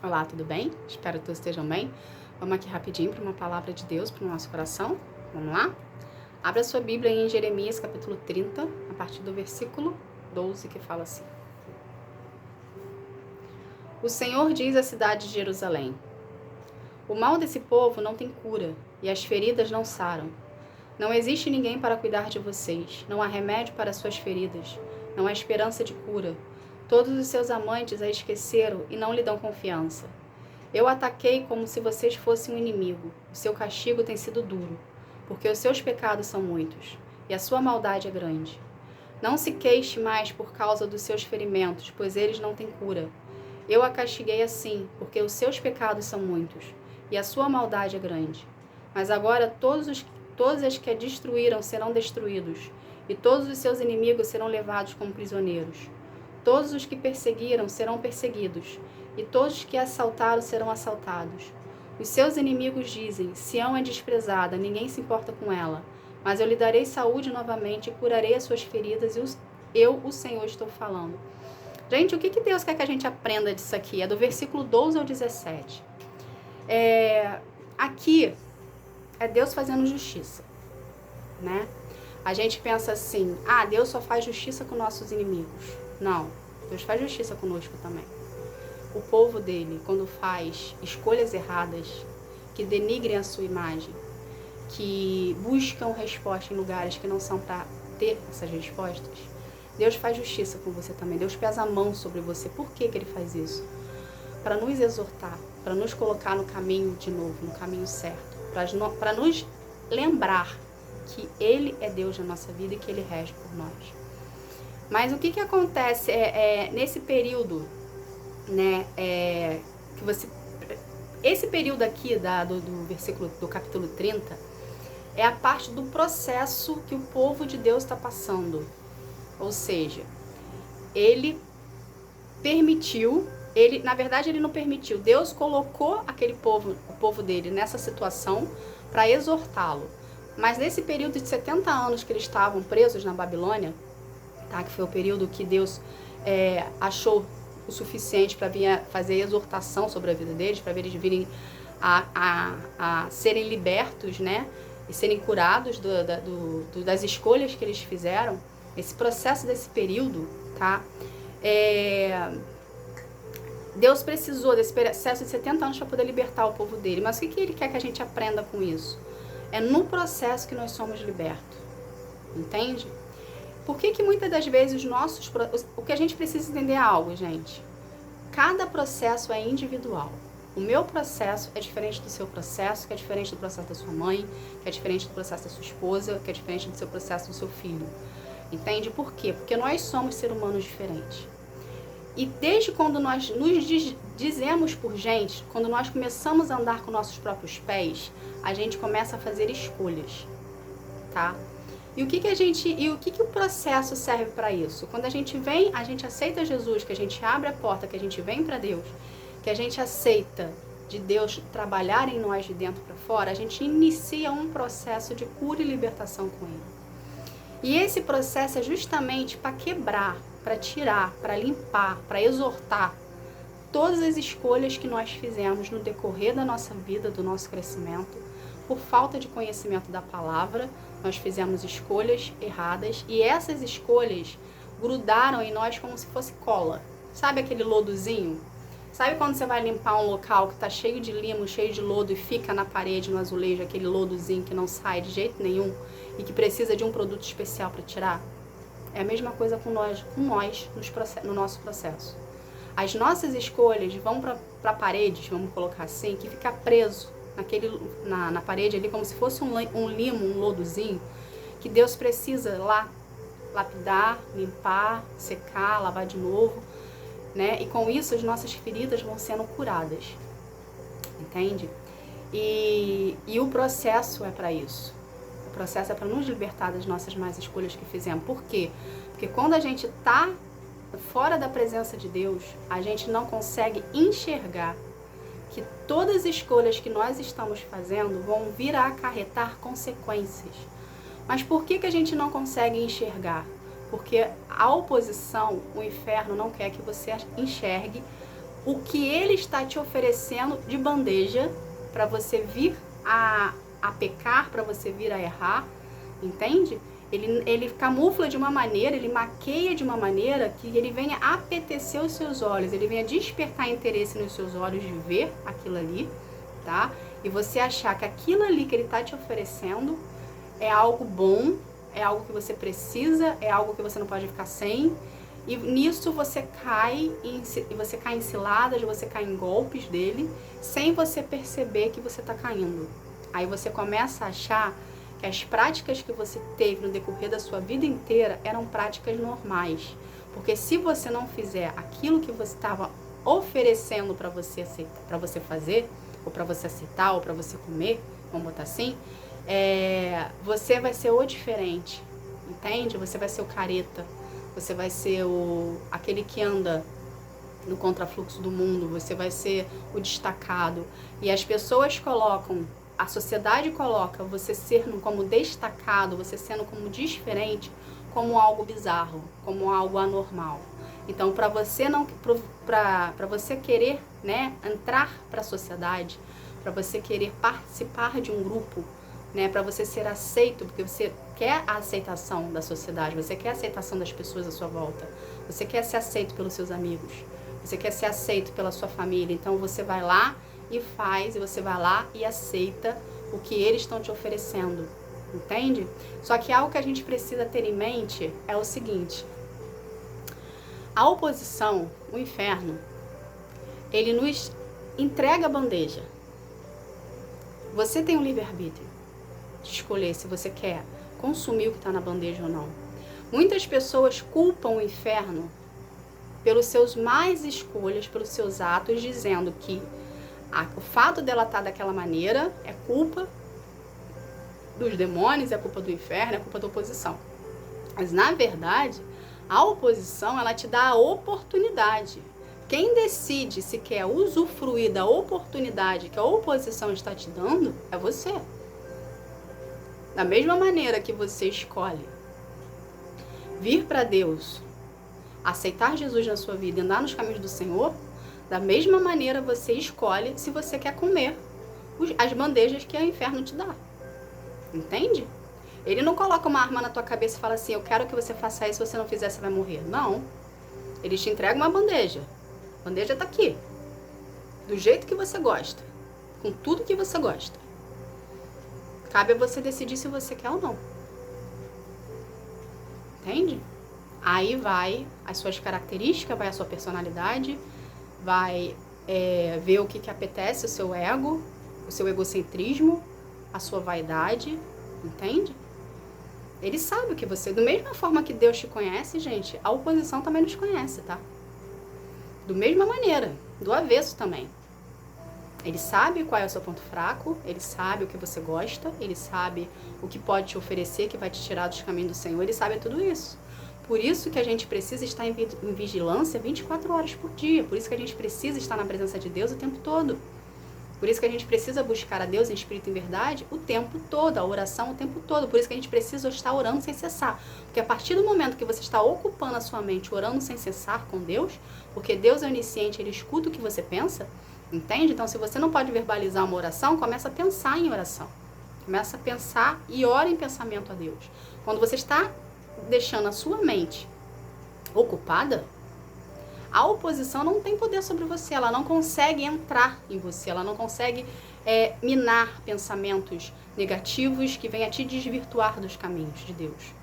Olá, tudo bem? Espero que todos estejam bem. Vamos aqui rapidinho para uma palavra de Deus para o nosso coração. Vamos lá? Abra sua Bíblia em Jeremias capítulo 30, a partir do versículo 12, que fala assim: O Senhor diz à cidade de Jerusalém: O mal desse povo não tem cura, e as feridas não saram. Não existe ninguém para cuidar de vocês, não há remédio para suas feridas, não há esperança de cura. Todos os seus amantes a esqueceram e não lhe dão confiança. Eu ataquei como se vocês fossem um inimigo. O seu castigo tem sido duro, porque os seus pecados são muitos, e a sua maldade é grande. Não se queixe mais por causa dos seus ferimentos, pois eles não têm cura. Eu a castiguei assim, porque os seus pecados são muitos, e a sua maldade é grande. Mas agora todos as que a destruíram serão destruídos, e todos os seus inimigos serão levados como prisioneiros. Todos os que perseguiram serão perseguidos, e todos os que assaltaram serão assaltados. Os seus inimigos dizem: Sião é desprezada, ninguém se importa com ela. Mas eu lhe darei saúde novamente e curarei as suas feridas, e eu, o Senhor, estou falando. Gente, o que Deus quer que a gente aprenda disso aqui? É do versículo 12 ao 17. Aqui é Deus fazendo justiça, né? A gente pensa assim: Deus só faz justiça com nossos inimigos. Não, Deus faz justiça conosco também. O povo dele, quando faz escolhas erradas, que denigrem a sua imagem, que buscam resposta em lugares que não são para ter essas respostas, Deus faz justiça com você também. Deus pesa a mão sobre você. Por que ele faz isso? Para nos exortar, para nos colocar no caminho de novo, no caminho certo, para nos lembrar que ele é Deus na nossa vida e que ele rege por nós. Mas o que acontece nesse período, né, esse período aqui do versículo do capítulo 30 é a parte do processo que o povo de Deus está passando. Ou seja, ele permitiu, na verdade ele não permitiu, Deus colocou o povo dele nessa situação para exortá-lo. Mas nesse período de 70 anos que eles estavam presos na Babilônia, tá, que foi o período que Deus achou o suficiente para vir fazer exortação sobre a vida deles, para eles virem a serem libertos, né, e serem curados das escolhas que eles fizeram. Esse processo desse período, tá, Deus precisou desse processo de 70 anos para poder libertar o povo dele. Mas o que ele quer que a gente aprenda com isso? É no processo que nós somos libertos, entende? Por que muitas das vezes o que a gente precisa entender é algo, gente? Cada processo é individual. O meu processo é diferente do seu processo, que é diferente do processo da sua mãe, que é diferente do processo da sua esposa, que é diferente do seu processo do seu filho. Entende? Por quê? Porque nós somos seres humanos diferentes. E desde quando nós nos dizemos por gente, quando nós começamos a andar com nossos próprios pés, a gente começa a fazer escolhas, tá? E o que o processo serve para isso? Quando a gente vem, a gente aceita Jesus, que a gente abre a porta, que a gente vem para Deus, que a gente aceita de Deus trabalhar em nós de dentro para fora, a gente inicia um processo de cura e libertação com Ele. E esse processo é justamente para quebrar, para tirar, para limpar, para exortar todas as escolhas que nós fizemos no decorrer da nossa vida, do nosso crescimento. Por falta de conhecimento da palavra, nós fizemos escolhas erradas e essas escolhas grudaram em nós como se fosse cola. Sabe aquele lodozinho? Sabe quando você vai limpar um local que está cheio de limo, cheio de lodo e fica na parede, no azulejo, aquele lodozinho que não sai de jeito nenhum e que precisa de um produto especial para tirar? É a mesma coisa com nós no nosso processo. As nossas escolhas vão para paredes, vamos colocar assim, que fica preso na parede ali como se fosse um limo, um lodozinho, que Deus precisa lá lapidar, limpar, secar, lavar de novo, né? E com isso as nossas feridas vão sendo curadas, entende? E o processo é para isso. O processo é para nos libertar das nossas más escolhas que fizemos. Por quê? Porque quando a gente está fora da presença de Deus, a gente não consegue enxergar que todas as escolhas que nós estamos fazendo vão vir a acarretar consequências. Mas por que a gente não consegue enxergar? Porque a oposição, o inferno, não quer que você enxergue o que ele está te oferecendo de bandeja para você vir a pecar, para você vir a errar, entende? Ele camufla de uma maneira, ele maqueia de uma maneira que ele venha apetecer os seus olhos, ele venha despertar interesse nos seus olhos de ver aquilo ali, tá? E você achar que aquilo ali que ele está te oferecendo é algo bom, é algo que você precisa, é algo que você não pode ficar sem. E nisso você cai em ciladas, você cai em golpes dele, sem você perceber que você está caindo. Aí você começa a achar que as práticas que você teve no decorrer da sua vida inteira eram práticas normais. Porque se você não fizer aquilo que você estava oferecendo para você fazer, ou para você aceitar, ou para você comer, vamos botar assim, você vai ser o diferente, entende? Você vai ser o careta, você vai ser aquele que anda no contrafluxo do mundo, você vai ser o destacado. E as pessoas colocam, a sociedade coloca você ser como destacado, você sendo como diferente, como algo bizarro, como algo anormal. Então, para você querer, né, entrar para a sociedade, para você querer participar de um grupo, né, para você ser aceito, porque você quer a aceitação da sociedade, você quer a aceitação das pessoas à sua volta, você quer ser aceito pelos seus amigos, você quer ser aceito pela sua família. Então você vai lá e faz, e você vai lá e aceita o que eles estão te oferecendo, entende? Só que algo que a gente precisa ter em mente é o seguinte: a oposição, o inferno, ele nos entrega a bandeja. Você tem o livre-arbítrio de escolher se você quer consumir o que está na bandeja ou não. Muitas pessoas culpam o inferno pelos seus más escolhas, pelos seus atos, dizendo que o fato dela estar daquela maneira é culpa dos demônios, é culpa do inferno, é culpa da oposição. Mas, na verdade, a oposição, ela te dá a oportunidade. Quem decide se quer usufruir da oportunidade que a oposição está te dando é você. Da mesma maneira que você escolhe vir para Deus, aceitar Jesus na sua vida e andar nos caminhos do Senhor, da mesma maneira você escolhe se você quer comer as bandejas que o inferno te dá. Entende? Ele não coloca uma arma na tua cabeça e fala assim: eu quero que você faça isso, se você não fizer você vai morrer. Não. Ele te entrega uma bandeja. A bandeja tá aqui. Do jeito que você gosta. Com tudo que você gosta. Cabe a você decidir se você quer ou não. Entende? Aí vai as suas características, vai a sua personalidade, vai ver o que apetece o seu ego, o seu egocentrismo, a sua vaidade, entende? Ele sabe o que você... Da mesma forma que Deus te conhece, gente, a oposição também nos conhece, tá? Do mesma maneira, do avesso também. Ele sabe qual é o seu ponto fraco, ele sabe o que você gosta, ele sabe o que pode te oferecer, que vai te tirar dos caminhos do Senhor, ele sabe tudo isso. Por isso que a gente precisa estar em vigilância 24 horas por dia, por isso que a gente precisa estar na presença de Deus o tempo todo. Por isso que a gente precisa buscar a Deus em espírito e em verdade o tempo todo, a oração o tempo todo. Por isso que a gente precisa estar orando sem cessar. Porque a partir do momento que você está ocupando a sua mente, orando sem cessar com Deus, porque Deus é onisciente, Ele escuta o que você pensa, entende? Então, se você não pode verbalizar uma oração, começa a pensar em oração. Começa a pensar e ora em pensamento a Deus. Quando você está deixando a sua mente ocupada, a oposição não tem poder sobre você, ela não consegue entrar em você, ela não consegue minar pensamentos negativos que venham a te desvirtuar dos caminhos de Deus,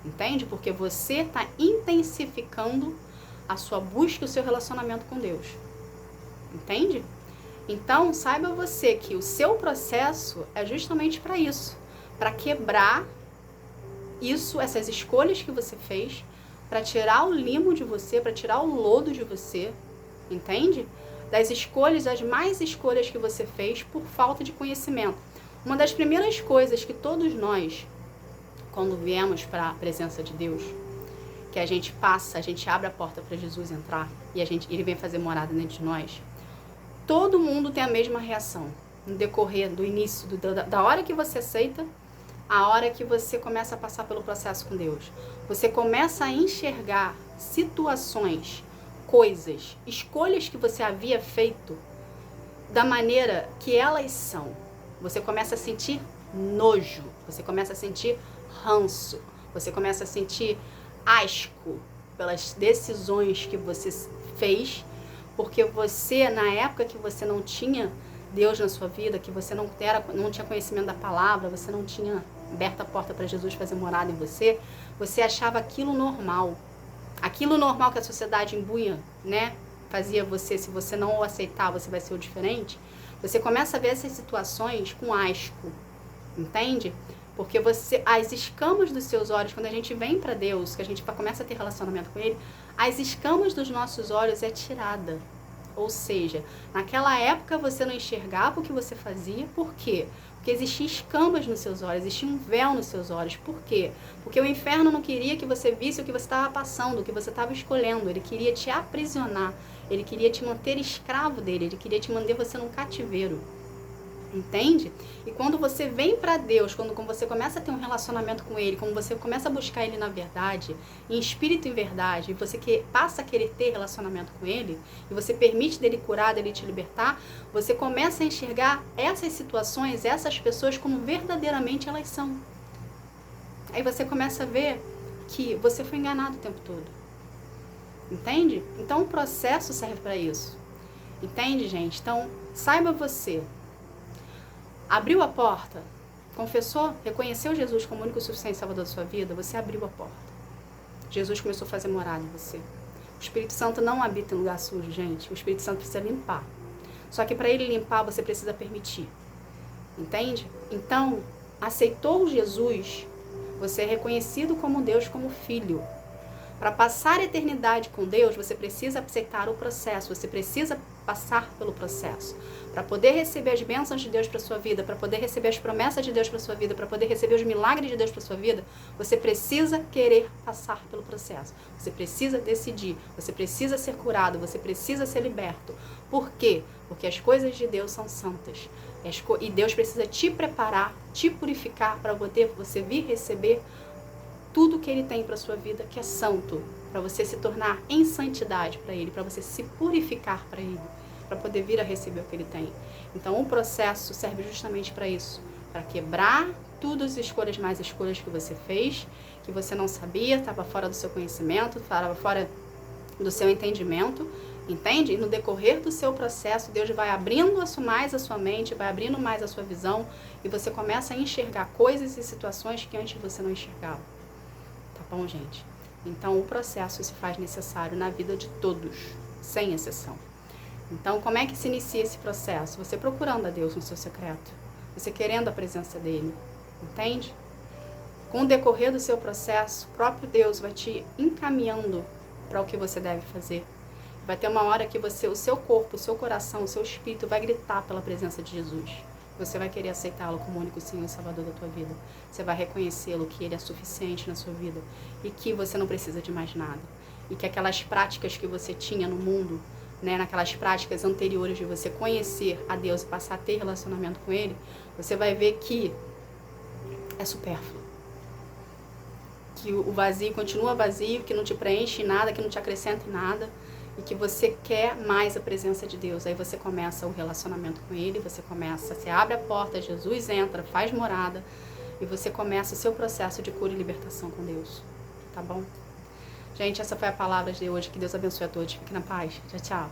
entende? Porque você está intensificando a sua busca e o seu relacionamento com Deus, entende? Então, saiba você que o seu processo é justamente para isso, para quebrar isso, essas escolhas que você fez, para tirar o limo de você, para tirar o lodo de você, entende? Das escolhas, das mais escolhas que você fez por falta de conhecimento. Uma das primeiras coisas que todos nós, quando viemos para a presença de Deus, que a gente passa, a gente abre a porta para Jesus entrar e ele vem fazer morada dentro de nós, todo mundo tem a mesma reação no decorrer do início, da hora que você aceita, a hora que você começa a passar pelo processo com Deus. Você começa a enxergar situações, coisas, escolhas que você havia feito da maneira que elas são. Você começa a sentir nojo, você começa a sentir ranço, você começa a sentir asco pelas decisões que você fez, porque você, na época que você não tinha Deus na sua vida, que você não tinha conhecimento da palavra, você não tinha aberto a porta para Jesus fazer morada em você, você achava aquilo normal. Aquilo normal que a sociedade imbuía, né? Fazia você, se você não o aceitar, você vai ser o diferente. Você começa a ver essas situações com asco, entende? Porque as escamas dos seus olhos, quando a gente vem para Deus, que a gente começa a ter relacionamento com Ele, as escamas dos nossos olhos é tirada. Ou seja, naquela época você não enxergava o que você fazia. Por quê? Porque existiam escamas nos seus olhos, existia um véu nos seus olhos. Por quê? Porque o inferno não queria que você visse o que você estava passando, o que você estava escolhendo. Ele queria te aprisionar, ele queria te manter escravo dele, ele queria te manter você num cativeiro. Entende? E quando você vem para Deus, quando você começa a ter um relacionamento com Ele, quando você começa a buscar Ele na verdade, em espírito e em verdade, e você passa a querer ter relacionamento com Ele, e você permite dele curar, dele te libertar, você começa a enxergar essas situações, essas pessoas como verdadeiramente elas são. Aí você começa a ver que você foi enganado o tempo todo. Entende? Então o processo serve para isso. Entende, gente? Então, saiba você. Abriu a porta, confessou, reconheceu Jesus como o único e suficiente salvador da sua vida, você abriu a porta. Jesus começou a fazer morada em você. O Espírito Santo não habita em lugar sujo, gente. O Espírito Santo precisa limpar. Só que para ele limpar, você precisa permitir. Entende? Então, aceitou Jesus, você é reconhecido como Deus, como filho. Para passar a eternidade com Deus, você precisa aceitar o processo, você precisa passar pelo processo. Para poder receber as bênçãos de Deus para sua vida, para poder receber as promessas de Deus para sua vida, para poder receber os milagres de Deus para sua vida, você precisa querer passar pelo processo. Você precisa decidir, você precisa ser curado, você precisa ser liberto. Por quê? Porque as coisas de Deus são santas. E Deus precisa te preparar, te purificar para poder você vir receber tudo que Ele tem para sua vida, que é santo, para você se tornar em santidade para Ele, para você se purificar para Ele, para poder vir a receber o que Ele tem. Então, o processo serve justamente para isso, para quebrar todas as escolhas mais escolhas que você fez, que você não sabia, estava fora do seu conhecimento, estava fora do seu entendimento, entende? E no decorrer do seu processo, Deus vai abrindo mais a sua mente, vai abrindo mais a sua visão, e você começa a enxergar coisas e situações que antes você não enxergava. Tá bom, gente? Então, o processo se faz necessário na vida de todos, sem exceção. Então, como é que se inicia esse processo? Você procurando a Deus no seu secreto, você querendo a presença dele, entende? Com o decorrer do seu processo, o próprio Deus vai te encaminhando para o que você deve fazer. Vai ter uma hora que o seu corpo, o seu coração, o seu espírito vai gritar pela presença de Jesus. Você vai querer aceitá-lo como o único Senhor e Salvador da tua vida. Você vai reconhecê-lo, que Ele é suficiente na sua vida e que você não precisa de mais nada. E que aquelas práticas que você tinha no mundo, né, naquelas práticas anteriores de você conhecer a Deus e passar a ter relacionamento com Ele, você vai ver que é supérfluo. Que o vazio continua vazio, que não te preenche em nada, que não te acrescenta em nada. E que você quer mais a presença de Deus. Aí você começa o relacionamento com Ele, você abre a porta, Jesus entra, faz morada, e você começa o seu processo de cura e libertação com Deus. Tá bom? Gente, essa foi a palavra de hoje. Que Deus abençoe a todos. Fique na paz. Tchau, tchau.